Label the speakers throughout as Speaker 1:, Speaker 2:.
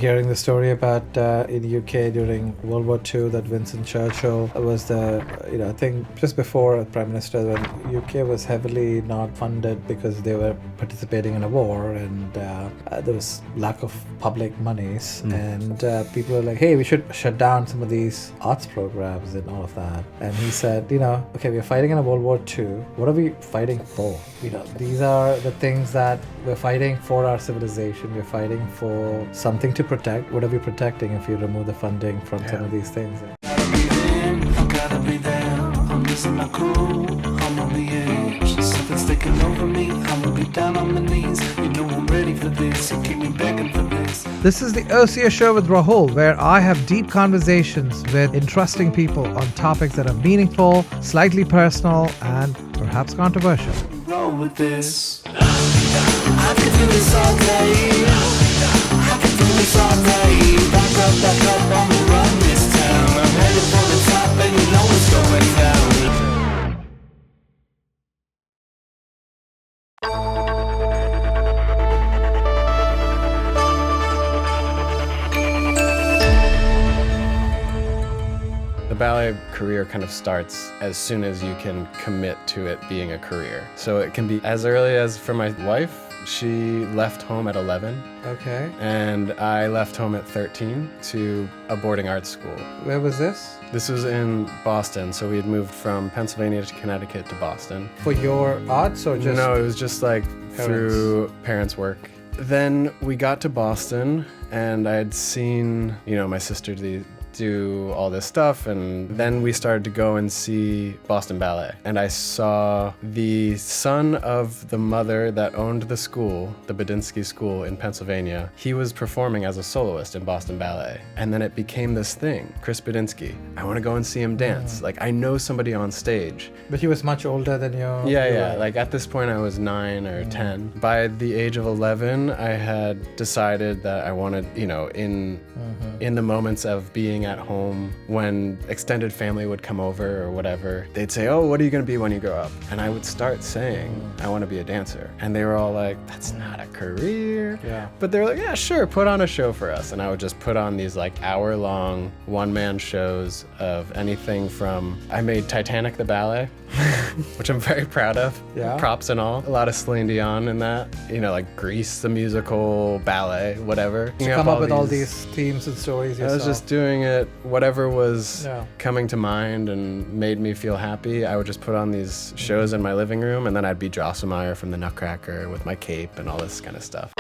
Speaker 1: Hearing the story about in UK during World War II that Winston Churchill was I think just before Prime Minister, when UK was heavily not funded because they were participating in a war, and there was lack of public monies, and people were like, hey, we should shut down some of these arts programs and all of that. And he said, okay, we're fighting in a World War II. What are we fighting for? These are the things that we're fighting for, our civilization. We're fighting for something to protect. What are we protecting if you remove the funding from some of these things?
Speaker 2: Gotta be there. I'm losing my cool. I'm on the edge. Something's taking over me. I'm gonna be down on my knees. I'm ready for this. You keep me begging for this.
Speaker 3: This is the Ocio show with Rahul, where I have deep conversations with interesting people on topics that are meaningful, slightly personal, and perhaps controversial.
Speaker 2: Roll with this. I can do this all day. I can do this all day. Back up, I'm gonna run this town. I'm headed for the top and you know it's going down.
Speaker 4: The ballet career kind of starts as soon as you can commit to it being a career. So it can be as early as for my wife. She left home at 11.
Speaker 1: Okay.
Speaker 4: And I left home at 13 to a boarding arts school.
Speaker 1: Where was this?
Speaker 4: This was in Boston, so we had moved from Pennsylvania to Connecticut to Boston.
Speaker 1: For your arts or just...
Speaker 4: No, it was just like through parents' work. Then we got to Boston, and I had seen, my sister do all this stuff, and then we started to go and see Boston Ballet. And I saw the son of the mother that owned the school, the Badinsky School in Pennsylvania. He was performing as a soloist in Boston Ballet. And then it became this thing, Chris Badinsky. I want to go and see him dance. Like, I know somebody on stage.
Speaker 1: But he was much older than you.
Speaker 4: Yeah. Like, at this point, I was 9 or 10. By the age of 11, I had decided that I wanted, in the moments of being at home, when extended family would come over or whatever, they'd say, oh, what are you going to be when you grow up? And I would start saying, I want to be a dancer. And they were all like, that's not a career.
Speaker 1: Yeah.
Speaker 4: But they were like, yeah, sure, put on a show for us. And I would just put on these like hour-long one-man shows of anything from, I made Titanic the ballet, which I'm very proud of.
Speaker 1: Yeah.
Speaker 4: Props and all. A lot of Celine Dion in that. Like Grease the musical, ballet, whatever.
Speaker 1: To come up with all these themes and stories yourself.
Speaker 4: I was just doing it, whatever was coming to mind and made me feel happy. I would just put on these shows in my living room, and then I'd be Drosselmeyer from the Nutcracker with my cape and all this kind of stuff.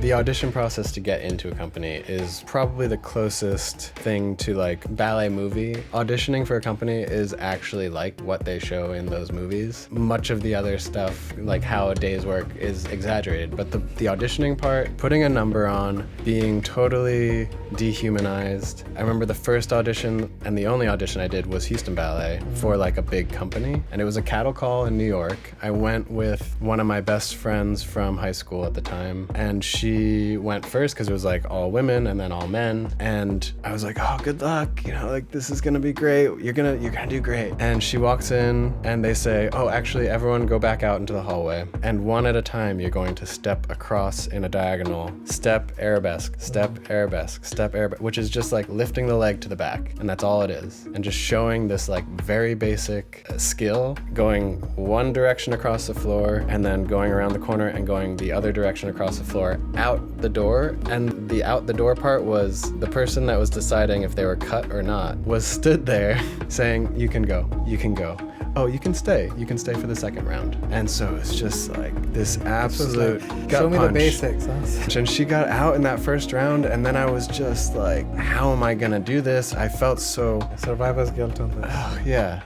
Speaker 4: The audition process to get into a company is probably the closest thing to like ballet movie. Auditioning for a company is actually like what they show in those movies. Much of the other stuff, like how a day's work, is exaggerated, but the auditioning part, putting a number on, being totally dehumanized. I remember the first audition and the only audition I did was Houston Ballet for like a big company, and it was a cattle call in New York. I went with one of my best friends from high school at the time, and she went first because it was like all women and then all men, and I was like, oh, good luck, like this is gonna be great, you're gonna do great. And she walks in and they say, oh, actually everyone go back out into the hallway, and one at a time you're going to step across in a diagonal, step arabesque, step arabesque, step arabesque, which is just like lifting the leg to the back, and that's all it is. And just showing this like very basic skill, going one direction across the floor and then going around the corner and going the other direction across the floor out the door. And the out the door part was the person that was deciding if they were cut or not was stood there saying, you can go, oh, you can stay for the second round. And so it's just like this absolute gut
Speaker 1: show me
Speaker 4: punch.
Speaker 1: the basics, huh?
Speaker 4: And she got out in that first round, and then I was just like, how am I gonna do this? I felt so
Speaker 1: survivor's guilt on this.
Speaker 4: Oh, yeah.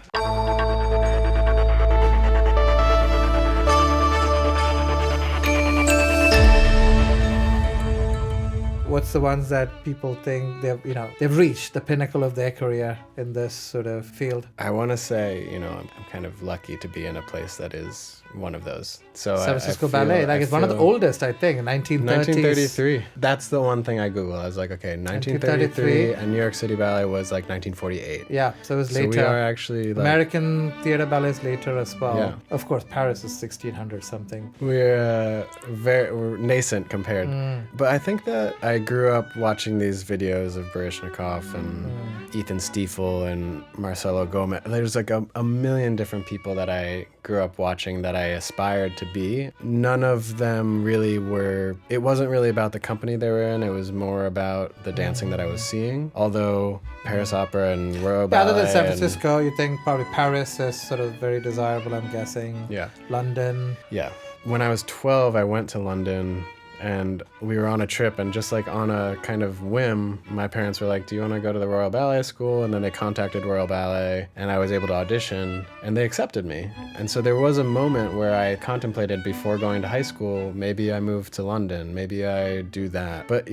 Speaker 1: What what's the ones that people think they've reached the pinnacle of their career in this sort of field?
Speaker 4: I want to say, I'm kind of lucky to be in a place that is one of those. So
Speaker 1: San Francisco Ballet, like it's one of the oldest, I think, 1930s.
Speaker 4: 1933. That's the one thing I Googled. I was like, okay, 1933, and New York City Ballet was like 1948.
Speaker 1: Yeah, so it was later.
Speaker 4: So we are actually like,
Speaker 1: American theater ballets later as well.
Speaker 4: Yeah.
Speaker 1: Of course, Paris is 1600 something.
Speaker 4: we're nascent compared. But I think that I grew up watching these videos of Baryshnikov and Ethan Stiefel and Marcelo Gomez. There's like a million different people that I grew up watching that I aspired to be. None of them really were, it wasn't really about the company they were in, it was more about the dancing that I was seeing. Although Paris Opera and Royal Ballet.
Speaker 1: Other than San Francisco, you think probably Paris is sort of very desirable, I'm guessing.
Speaker 4: Yeah.
Speaker 1: London.
Speaker 4: Yeah. When I was 12, I went to London and we were on a trip, and just like on a kind of whim, my parents were like, do you want to go to the Royal Ballet School? And then they contacted Royal Ballet and I was able to audition and they accepted me. And so there was a moment where I contemplated before going to high school, maybe I move to London, maybe I do that. But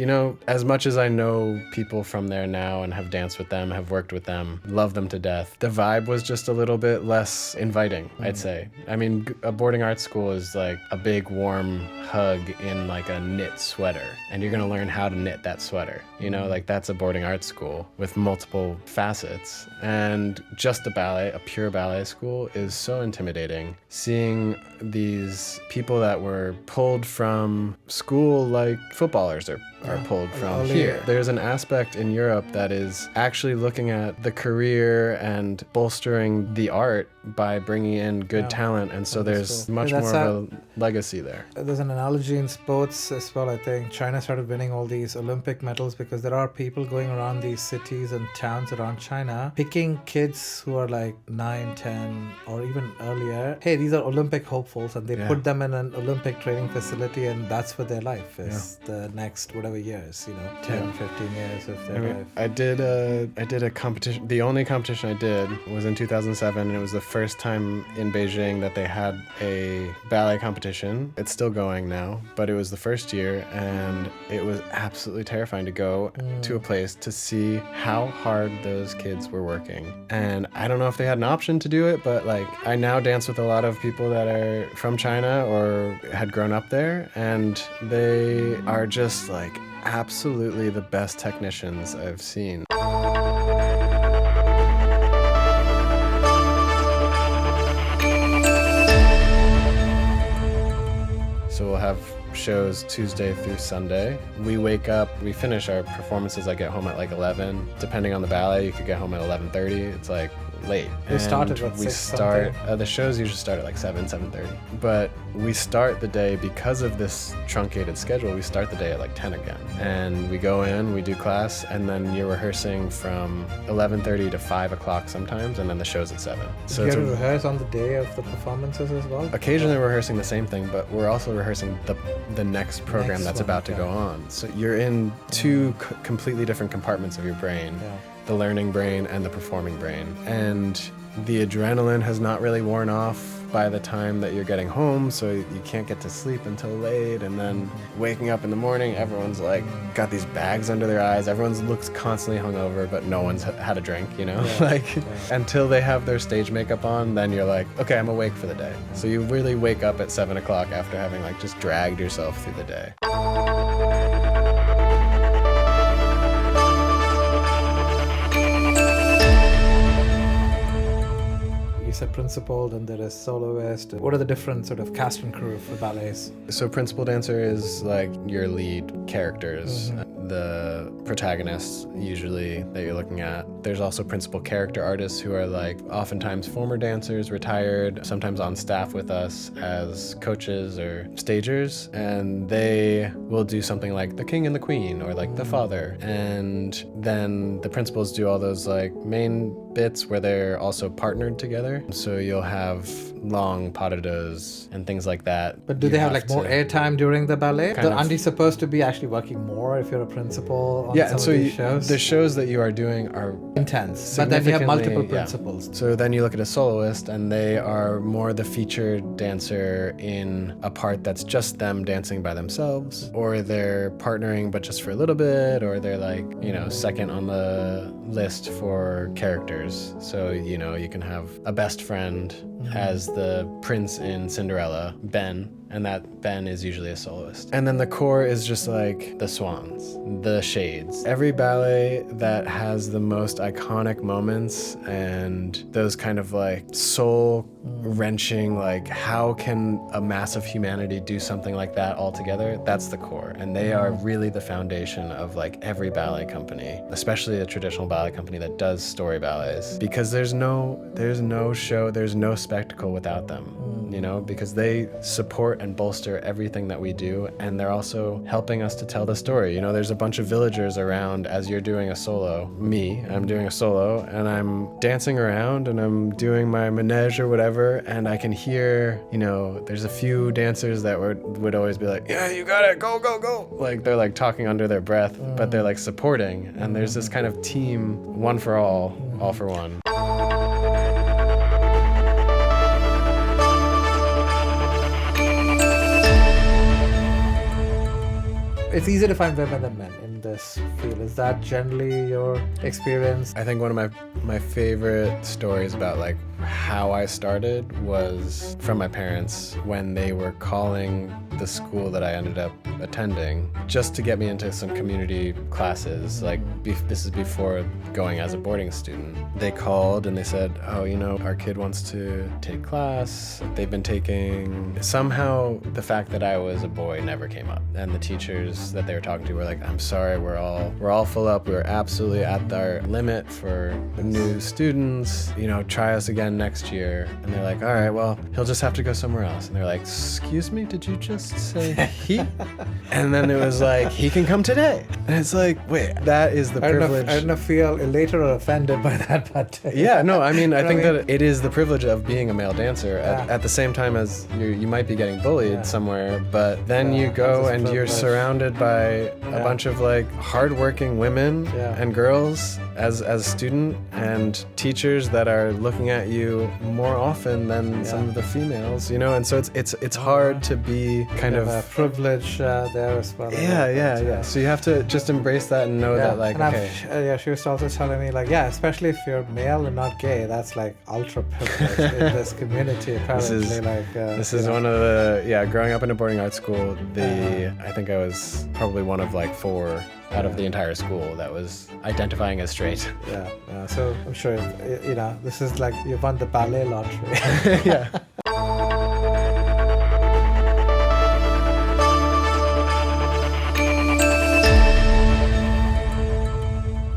Speaker 4: as much as I know people from there now and have danced with them, have worked with them, love them to death, the vibe was just a little bit less inviting, I'd say. I mean, a boarding arts school is like a big warm hug in like a knit sweater, and you're gonna learn how to knit that sweater. Like that's a boarding arts school with multiple facets. And just a pure ballet school is so intimidating. Seeing these people that were pulled from school like footballers are pulled from here. There's an aspect in Europe that is actually looking at the career and bolstering the art by bringing in good talent, and so there's much more of a legacy there.
Speaker 1: There's an analogy in sports as well, I think. China started winning all these Olympic medals because there are people going around these cities and towns around China picking kids who are like 9, 10 or even earlier. Hey, these are Olympic hopefuls, and they put them in an Olympic training facility, and that's for their life is the next whatever years, 10, 15 years of their life.
Speaker 4: I did a competition. The only competition I did was in 2007, and it was the first time in Beijing that they had a ballet competition. It's still going now, but it was the first year, and it was absolutely terrifying to go to a place to see how hard those kids were working. And I don't know if they had an option to do it, but like I now dance with a lot of people that are from China or had grown up there, and they are just like absolutely the best technicians I've seen. So we'll have shows Tuesday through Sunday. We wake up, we finish our performances. I get home at like 11. Depending on the ballet, you could get home at 11:30. It's like late.
Speaker 1: We start at
Speaker 4: we
Speaker 1: 6
Speaker 4: start the shows usually start at like 7:30. But we start the day, because of this truncated schedule, we start the day at like 10 again. And we go in, we do class, and then you're rehearsing from 11:30 to 5 o'clock sometimes, and then the show's at 7. So
Speaker 1: you have to rehearse on the day of the performances as well?
Speaker 4: Occasionally we're rehearsing the same thing, but we're also rehearsing the next program that's about to go on. So you're in two completely different compartments of your brain. The learning brain and the performing brain. And the adrenaline has not really worn off by the time that you're getting home, so you can't get to sleep until late. And then waking up in the morning, everyone's like got these bags under their eyes. Everyone looks constantly hungover, but no one's had a drink, until they have their stage makeup on, then you're like, okay, I'm awake for the day. So you really wake up at 7 o'clock after having like just dragged yourself through the day.
Speaker 1: You said principal, then there is soloist. What are the different sort of cast and crew for ballets?
Speaker 4: So principal dancer is like your lead characters, the protagonists usually that you're looking at. There's also principal character artists who are like oftentimes former dancers, retired, sometimes on staff with us as coaches or stagers, and they will do something like the king and the queen or like the father. And then the principals do all those like main bits where they're also partnered together. So you'll have long pas de deux and things like that.
Speaker 1: But do they have like more airtime during the ballet?
Speaker 4: Kind of.
Speaker 1: Aren't you supposed to be actually working more if you're a principal on some of these shows?
Speaker 4: The shows that you are doing are
Speaker 1: intense. But then you have multiple
Speaker 4: Significantly, yeah.
Speaker 1: principles.
Speaker 4: So then you look at a soloist and they are more the featured dancer in a part that's just them dancing by themselves, or they're partnering but just for a little bit, or they're like, second on the list for characters. So, you can have a best friend as the prince in Cinderella, Ben, and that Ben is usually a soloist. And then the core is just like the swans, the shades. Every ballet that has the most iconic moments and those kind of like soul wrenching, like how can a mass of humanity do something like that all together? That's the core. And they are really the foundation of like every ballet company, especially a traditional ballet company that does story ballets, because there's no show, there's no spectacle without them, because they support and bolster everything that we do, and they're also helping us to tell the story. There's a bunch of villagers around as you're doing a solo. I'm doing a solo, and I'm dancing around, and I'm doing my manege or whatever, and I can hear, there's a few dancers that would always be like, yeah, you got it, go, go, go. Like they're like talking under their breath, but they're like supporting, and there's this kind of team, one for all for one.
Speaker 1: It's easier to find women than men in this field. Is that generally your experience?
Speaker 4: I think one of my favorite stories about like how I started was from my parents when they were calling the school that I ended up attending just to get me into some community classes. Like this is before going as a boarding student. They called and they said, oh, our kid wants to take class. They've been taking... Somehow the fact that I was a boy never came up. And the teachers that they were talking to were like, I'm sorry, we're all full up. We're absolutely at our limit for new students. Try us again next year. And they're like, all right, well, he'll just have to go somewhere else. And they're like, excuse me, did you just say he? And then it was like, he can come today. And it's like, wait, that is the privilege.
Speaker 1: I don't know if feel elated or offended by that, but...
Speaker 4: Yeah, no, I mean, I think that it is the privilege of being a male dancer at the same time as you might be getting bullied somewhere, but then you go and you're surrounded by a bunch of like hardworking women and girls as a student, and teachers that are looking at you more often than some of the females, and so it's hard to be kind of
Speaker 1: a privilege there as well.
Speaker 4: Yeah. So you have to just embrace that and know that, like,
Speaker 1: and she was also telling me, like, especially if you're male and not gay, that's like ultra privilege in this community. Apparently,
Speaker 4: this is one of the growing up in a boarding arts school. I think I was probably one of like 4 out of the entire school that was identifying as straight.
Speaker 1: Yeah. So I'm sure this is like you won the ballet lottery.
Speaker 4: Yeah.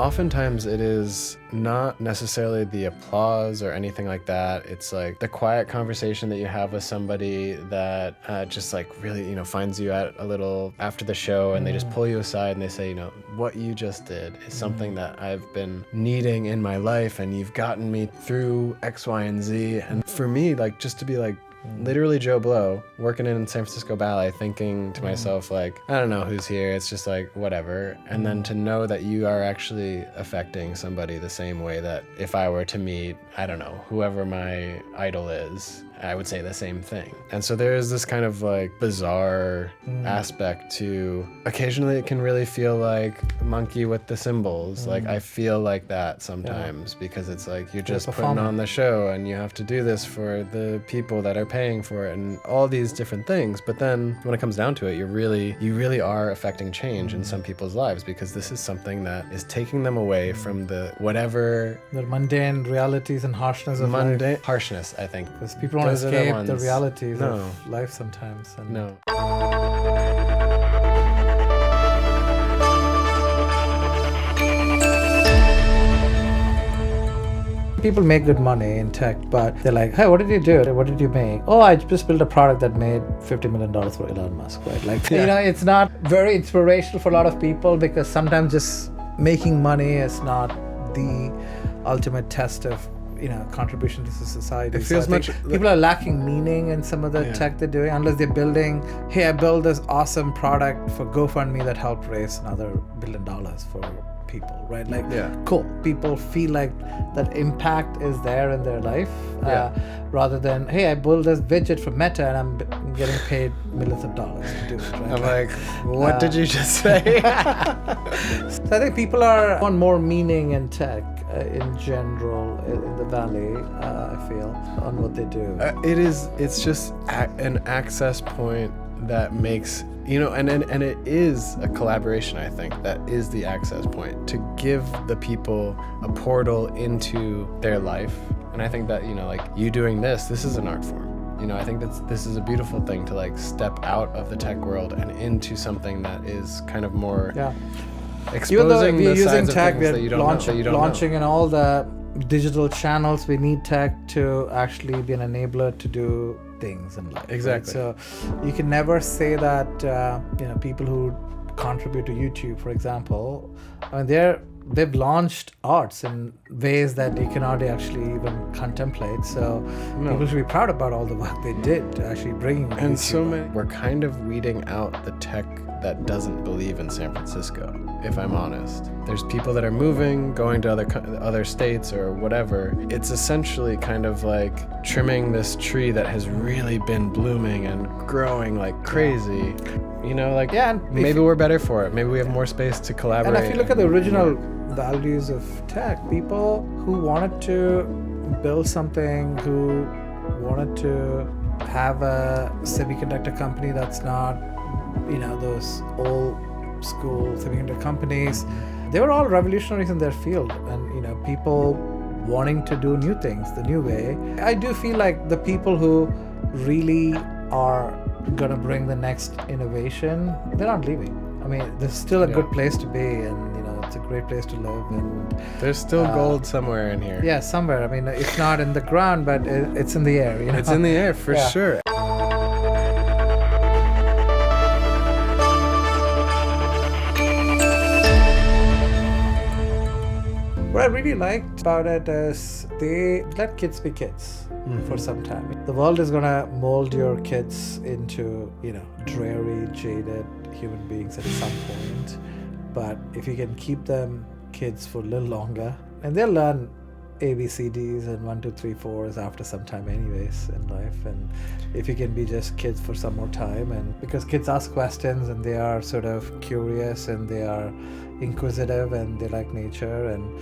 Speaker 4: Oftentimes it is not necessarily the applause or anything like that. It's like the quiet conversation that you have with somebody that just like really, finds you at a little after the show, and they just pull you aside and they say, what you just did is something that I've been needing in my life, and you've gotten me through X, Y, and Z. And for me, like, just to be like, literally Joe Blow, working in San Francisco Ballet, thinking to myself, like, I don't know who's here, it's just like, whatever. And then to know that you are actually affecting somebody the same way that if I were to meet, I don't know, whoever my idol is, I would say the same thing. And so there is this kind of like bizarre aspect to, occasionally it can really feel like monkey with the cymbals. Like I feel like that sometimes because it's like you're just putting on the show and you have to do this for the people that are paying for it and all these different things. But then when it comes down to it, you really are affecting change in some people's lives, because this is something that is taking them away from the
Speaker 1: mundane realities and harshness of life.
Speaker 4: Harshness, I think.
Speaker 1: Because people want to escape the realities of life sometimes. And
Speaker 4: no.
Speaker 1: People make good money in tech, but they're like, hey, what did you do? What did you make? Oh, I just built a product that made $50 million for Elon Musk, right? Like, it's not very inspirational for a lot of people, because sometimes just making money is not the ultimate test of contribution to society.
Speaker 4: It feels
Speaker 1: people are lacking meaning in some of the tech they're doing, unless they're building, hey, I built this awesome product for GoFundMe that helped raise another $1 billion for people, right? Like,
Speaker 4: Yeah.
Speaker 1: cool, people feel like that impact is there in their life, rather than, hey, I built this widget for Meta and I'm getting paid millions of dollars to do it, right?
Speaker 4: I'm like, what did you just say?
Speaker 1: So I think people want more meaning in tech in general in the Valley, I feel, on what they do.
Speaker 4: It's just an access point that makes, and it is a collaboration. I think that is the access point, to give the people a portal into their life. And I think that, like you doing this is an art form. I think this is a beautiful thing to like step out of the tech world and into something that is kind of more exposing
Speaker 1: Even though we're
Speaker 4: the
Speaker 1: using
Speaker 4: sides of
Speaker 1: tech,
Speaker 4: things that
Speaker 1: we're
Speaker 4: you don't know.
Speaker 1: launching in all the digital channels. We need tech to actually be an enabler to do things in life.
Speaker 4: Exactly.
Speaker 1: Right? So you can never say that people who contribute to YouTube, for example, I mean they've launched arts in ways that you cannot actually even contemplate. So people should be proud about all the work they did to actually bring.
Speaker 4: And so many, we're kind of weeding out the tech that doesn't believe in San Francisco, if I'm honest. There's people that are moving, going to other states or whatever. It's essentially kind of like trimming this tree that has really been blooming and growing like crazy. And maybe we're better for it. Maybe we have more space to collaborate.
Speaker 1: And if you look at the original values of tech, people who wanted to build something, who wanted to have a semiconductor company that's not, those old school semiconductor companies, they were all revolutionaries in their field, and people wanting to do new things the new way. I do feel like the people who really are gonna bring the next innovation, they're not leaving. I mean, there's still a good place to be, and it's a great place to live, and
Speaker 4: there's still gold somewhere in here.
Speaker 1: Yeah, somewhere. I mean, it's not in the ground, but it's in the air.
Speaker 4: It's in the air for sure.
Speaker 1: What I really liked about it is they let kids be kids for some time. The world is gonna mold your kids into, dreary, jaded human beings at some point. But if you can keep them kids for a little longer, and they'll learn ABCDs and 1, 2, 3, 4s after some time anyways in life. And if you can be just kids for some more time, and because kids ask questions and they are sort of curious and they are inquisitive and they like nature, and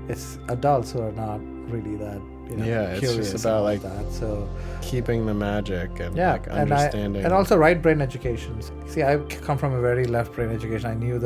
Speaker 1: it's adults who are not really that
Speaker 4: it's
Speaker 1: curious
Speaker 4: just about like
Speaker 1: that. So
Speaker 4: keeping the magic and like understanding.
Speaker 1: And also right brain education. See, I come from a very left brain education. I knew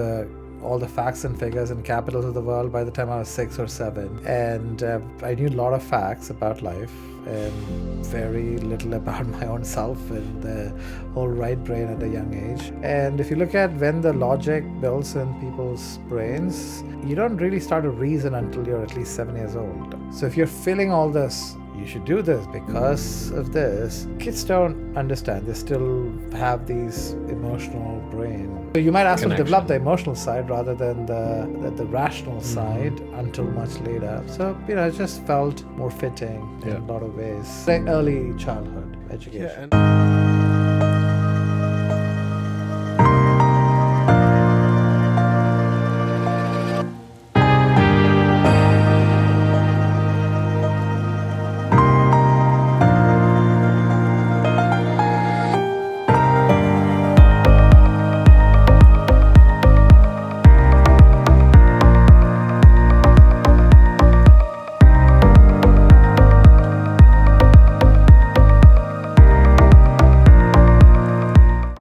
Speaker 1: all the facts and figures and capitals of the world by the time I was 6 or 7, and I knew a lot of facts about life and very little about my own self and the whole right brain at a young age. And if you look at when the logic builds in people's brains, you don't really start to reason until you're at least 7 years old. So if you're feeling all this, you should do this because of this, kids don't understand. They still have these emotional brain. So you might ask them to develop the emotional side rather than the rational side until much later. So, it just felt more fitting in a lot of ways. Like early childhood education.
Speaker 4: Yeah,